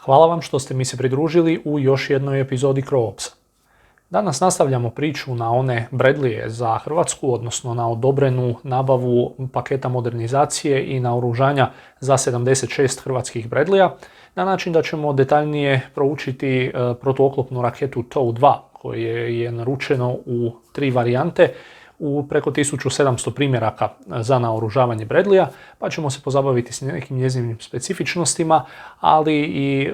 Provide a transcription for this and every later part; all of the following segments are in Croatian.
Hvala vam što ste mi se pridružili u još jednoj epizodi CrowOpsa. Danas nastavljamo priču na one Bradleyje za Hrvatsku, odnosno na odobrenu nabavu paketa modernizacije i naoružanja za 76 hrvatskih Bradleyja, na način da ćemo detaljnije proučiti protuoklopnu raketu TOW-2 koje je naručeno u 3 varijante u preko 1700 primjeraka za naoružavanje Bradleyja, pa ćemo se pozabaviti s nekim njezinim specifičnostima, ali i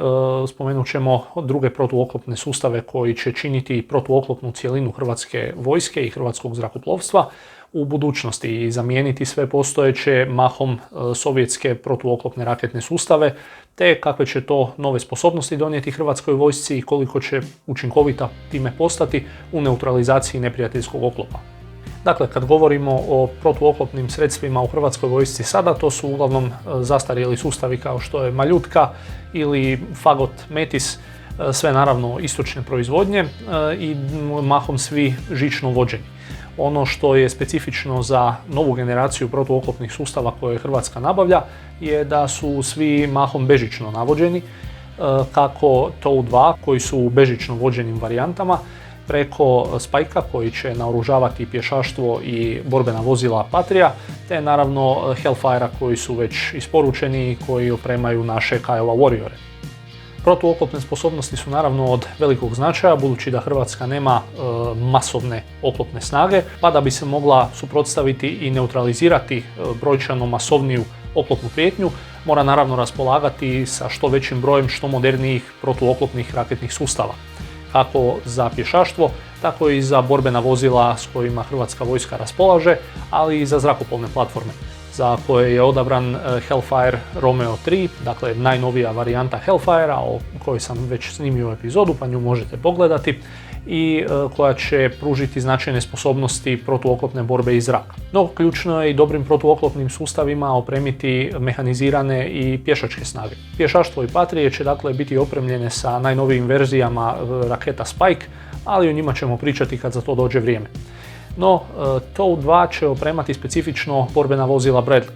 spomenut ćemo druge protuoklopne sustave koji će činiti protuoklopnu cjelinu Hrvatske vojske i hrvatskog zrakoplovstva u budućnosti i zamijeniti sve postojeće mahom sovjetske protuoklopne raketne sustave, te kakve će to nove sposobnosti donijeti Hrvatskoj vojsci i koliko će učinkovita time postati u neutralizaciji neprijateljskog oklopa. Dakle, kad govorimo o protuoklopnim sredstvima u Hrvatskoj vojsci sada, to su uglavnom zastarjeli sustavi kao što je Maljutka ili Fagot Metis, sve naravno istočne proizvodnje i mahom svi žično vođeni. Ono što je specifično za novu generaciju protuoklopnih sustava koje Hrvatska nabavlja je da su svi mahom bežično navođeni, kako TOW-2 koji su u bežično vođenim varijantama, preko Spajka koji će naoružavati pješaštvo i borbena vozila Patria, te naravno Hellfire-a koji su već isporučeni i koji opremaju naše Kiowa Warriore. Protuoklopne sposobnosti su naravno od velikog značaja budući da Hrvatska nema masovne oklopne snage, pa da bi se mogla suprotstaviti i neutralizirati brojčano masovniju oklopnu prijetnju, mora naravno raspolagati sa što većim brojem što modernijih protuoklopnih raketnih sustava, kako za pješaštvo, tako i za borbena vozila s kojima Hrvatska vojska raspolaže, ali i za zrakoplovne platforme, za koje je odabran Hellfire Romeo 3, dakle najnovija varijanta Hellfire-a o kojoj sam već snimio epizodu, pa nju možete pogledati, i koja će pružiti značajne sposobnosti protuoklopne borbe iz zraka. No, ključno je i dobrim protuoklopnim sustavima opremiti mehanizirane i pješačke snage. Pješaštvo i Patrije će dakle biti opremljene sa najnovijim verzijama raketa Spike, ali o njima ćemo pričati kad za to dođe vrijeme. No, TOW-2 će opremati specifično borbena vozila Bradley.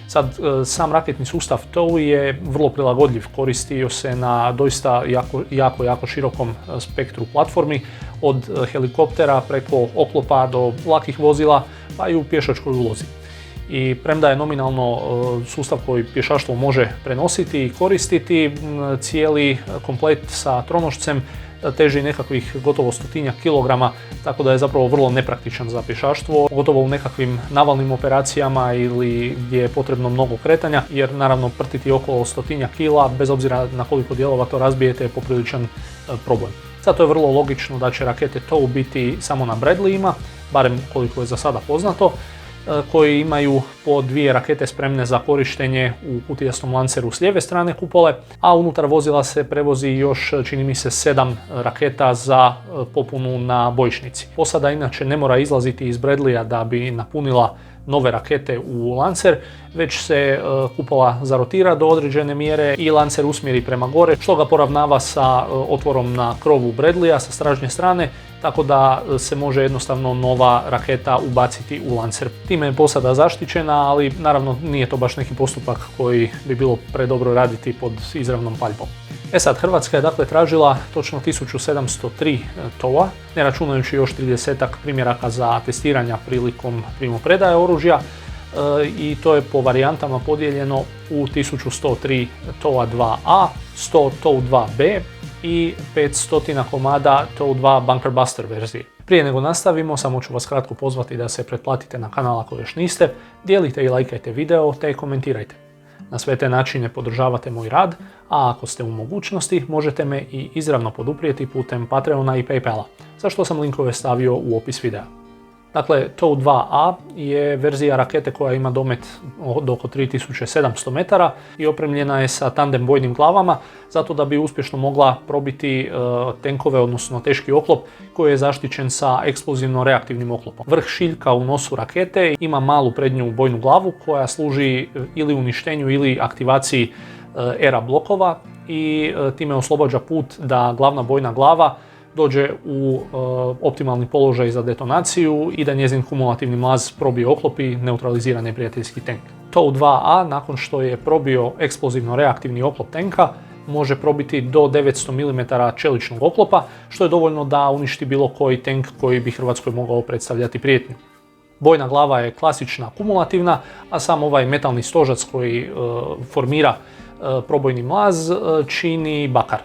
Sad, sam raketni sustav TOW je vrlo prilagodljiv, koristio se na doista jako širokom spektru platformi, od helikoptera preko oklopa do lakih vozila, pa i u pješačkoj ulozi. I premda je nominalno sustav koji pješaštvo može prenositi i koristiti, cijeli komplet sa tronošcem teži nekakvih gotovo 100 kilograma, tako da je zapravo vrlo nepraktičan za pješaštvo, pogotovo u nekakvim navalnim operacijama ili gdje je potrebno mnogo kretanja, jer naravno prtiti okolo 100 kila, bez obzira na koliko dijelova to razbijete, je popriličan problem. Zato je vrlo logično da će rakete TOW biti samo na Bradleyjima, barem koliko je za sada poznato, koji imaju po 2 rakete spremne za korištenje u kutijastom lanceru s lijeve strane kupole, a unutar vozila se prevozi još, čini mi se, 7 raketa za popunu na bojišnici. Posada inače ne mora izlaziti iz Bradleyja da bi napunila nove rakete u lancer, već se kupola zarotira do određene mjere i lancer usmjeri prema gore, što ga poravnava sa otvorom na krovu Bradleyja sa stražnje strane, tako da se može jednostavno nova raketa ubaciti u lancer. Time je posada zaštićena, ali naravno nije to baš neki postupak koji bi bilo predobro raditi pod izravnom paljbom. Sad, Hrvatska je dakle tražila točno 1703 TOW-a, ne računajući još 30 primjeraka za testiranja prilikom primopredaje oružja, i to je po varijantama podijeljeno u 1103 TOW 2A, 100 TOW 2B i 500 komada TOW 2 Bunker Buster verzije. Prije nego nastavimo, samo ću vas kratko pozvati da se pretplatite na kanal ako još niste, dijelite i lajkajte video te komentirajte. Na sve te načine podržavate moj rad, a ako ste u mogućnosti možete me i izravno poduprijeti putem Patreona i Paypala, za što sam linkove stavio u opis videa. Dakle, TOW-2A je verzija rakete koja ima domet od oko 3700 metara i opremljena je sa tandem bojnim glavama, zato da bi uspješno mogla probiti tenkove, odnosno teški oklop koji je zaštićen sa eksplozivno reaktivnim oklopom. Vrh šiljka u nosu rakete ima malu prednju bojnu glavu koja služi ili uništenju ili aktivaciji ERA blokova i time oslobađa put da glavna bojna glava dođe u optimalni položaj za detonaciju i da njezin kumulativni mlaz probije oklop i neutralizira neprijateljski tank. TOW-2A nakon što je probio eksplozivno reaktivni oklop tenka može probiti do 900 mm čeličnog oklopa, što je dovoljno da uništi bilo koji tank koji bi Hrvatskoj mogao predstavljati prijetnju. Bojna glava je klasična kumulativna, a sam ovaj metalni stožac koji formira probojni mlaz čini bakar.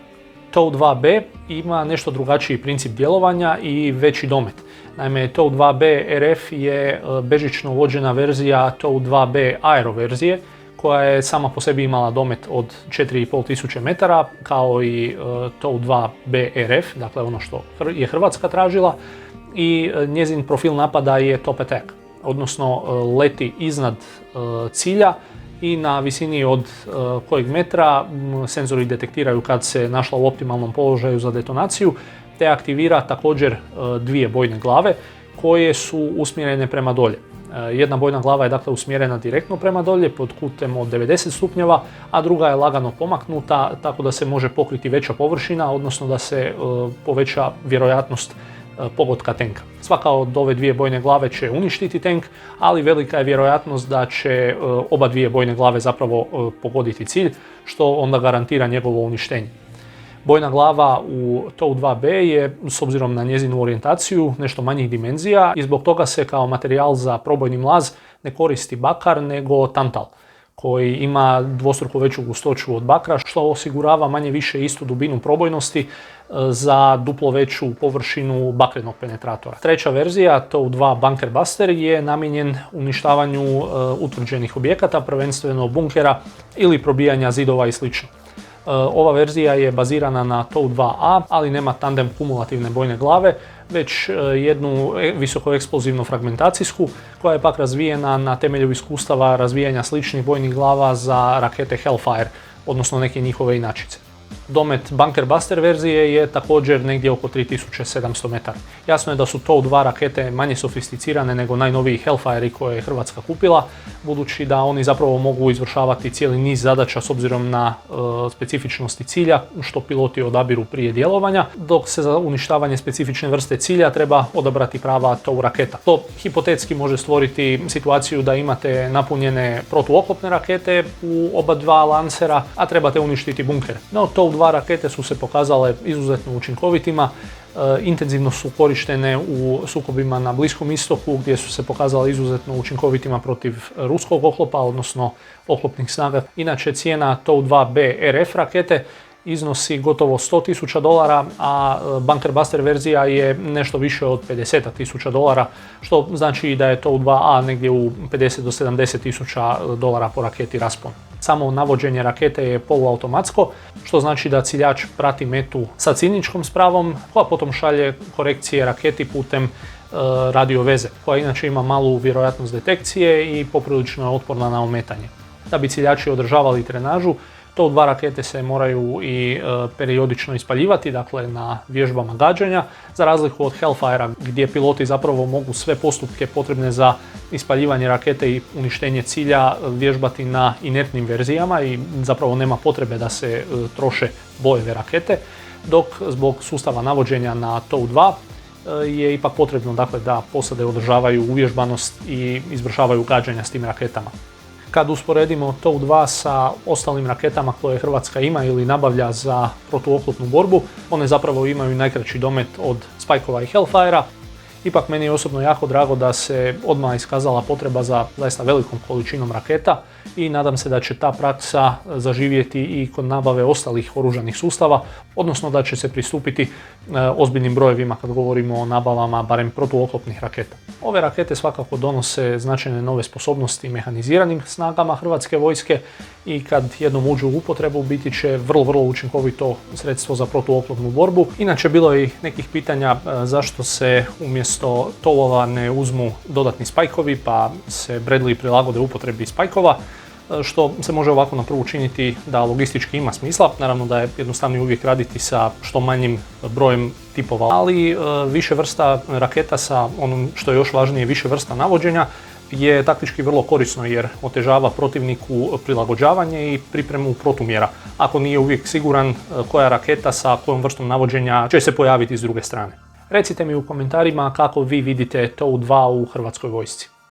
TOW2B ima nešto drugačiji princip djelovanja i veći domet. Naime, TOW2B RF je bežično vođena verzija TOW2B Aero verzije, koja je sama po sebi imala domet od 4500 metara, kao i TOW2B RF, dakle ono što je Hrvatska tražila, i njezin profil napada je top attack, odnosno leti iznad cilja i na visini od kojeg metra senzori detektiraju kad se našla u optimalnom položaju za detonaciju, te aktivira također dvije bojne glave koje su usmjerene prema dolje. Jedna bojna glava je dakle usmjerena direktno prema dolje pod kutem od 90 stupnjeva, a druga je lagano pomaknuta tako da se može pokriti veća površina, odnosno da se poveća vjerojatnost pogotka tenka. Svaka od ove dvije bojne glave će uništiti tank, ali velika je vjerojatnost da će oba dvije bojne glave zapravo pogoditi cilj, što onda garantira njegovo uništenje. Bojna glava u TOW2B je, s obzirom na njezinu orijentaciju, nešto manjih dimenzija i zbog toga se kao materijal za probojni mlaz ne koristi bakar nego tantal, koji ima dvostruko veću gustoću od bakra, što osigurava manje više istu dubinu probojnosti za duplo veću površinu bakrenog penetratora. Treća verzija, TOW2 Bunker Buster, je namijenjen uništavanju utvrđenih objekata, prvenstveno bunkera ili probijanja zidova i sl. Ova verzija je bazirana na TOW2A, ali nema tandem kumulativne bojne glave, već jednu visokoeksplozivnu fragmentacijsku, koja je pak razvijena na temelju iskustava razvijanja sličnih bojnih glava za rakete Hellfire, odnosno neke njihove inačice. Domet Bunker Buster verzije je također negdje oko 3700 metara. Jasno je da su TOW2 rakete manje sofisticirane nego najnoviji Hellfire koje je Hrvatska kupila, budući da oni zapravo mogu izvršavati cijeli niz zadaća s obzirom na specifičnosti cilja, što piloti odabiru prije djelovanja, dok se za uništavanje specifične vrste cilja treba odabrati prava TOW raketa. To hipotetski može stvoriti situaciju da imate napunjene protuoklopne rakete u oba dva lancera, a trebate uništiti bunker. No, TOW2 rakete su se pokazale izuzetno učinkovitima, intenzivno su korištene u sukobima na Bliskom istoku gdje su se pokazale izuzetno učinkovitima protiv ruskog oklopa, odnosno oklopnih snaga. Inače, cijena TOW2B RF rakete iznosi gotovo $100,000, a Bunker Buster verzija je nešto više od $50,000, što znači da je TOW2A negdje u $50,000 do $70,000 po raketi raspon. Samo navođenje rakete je poluautomatsko, što znači da ciljač prati metu sa ciljničkom spravom, koja potom šalje korekcije raketi putem radio veze, koja inače ima malu vjerojatnost detekcije i poprilično je otporna na ometanje. Da bi ciljači održavali trenažu, TOW2 rakete se moraju i periodično ispaljivati, dakle na vježbama gađanja, za razliku od Hellfire-a gdje piloti zapravo mogu sve postupke potrebne za ispaljivanje rakete i uništenje cilja vježbati na inertnim verzijama i zapravo nema potrebe da se troše bojeve rakete, dok zbog sustava navođenja na TOW2 je ipak potrebno dakle, da posade održavaju uvježbanost i izvršavaju gađanja s tim raketama. Kad usporedimo TOW2 sa ostalim raketama koje Hrvatska ima ili nabavlja za protuoklopnu borbu, one zapravo imaju najkraći domet od Spikeova i Hellfire-a. Ipak meni je osobno jako drago da se odmah iskazala potreba za zaista velikom količinom raketa i nadam se da će ta praksa zaživjeti i kod nabave ostalih oružanih sustava, odnosno da će se pristupiti ozbiljnim brojevima kad govorimo o nabavama barem protuoklopnih raketa. Ove rakete svakako donose značajne nove sposobnosti mehaniziranim snagama Hrvatske vojske i kad jednom uđu u upotrebu biti će vrlo učinkovito sredstvo za protuoklopnu borbu. Inače, bilo je i nekih pitanja zašto se umjesto TOW-ova ne uzmu dodatni spajkovi pa se Bradley prilagode upotrebi spajkova, što se može ovako na prvu činiti da logistički ima smisla. Naravno da je jednostavnije uvijek raditi sa što manjim brojem tipova, ali više vrsta raketa sa onom što je još važnije više vrsta navođenja je taktički vrlo korisno jer otežava protivniku prilagođavanje i pripremu protumjera. Ako nije uvijek siguran koja raketa sa kojom vrstom navođenja će se pojaviti s druge strane. Recite mi u komentarima kako vi vidite TOW2 u Hrvatskoj vojsci.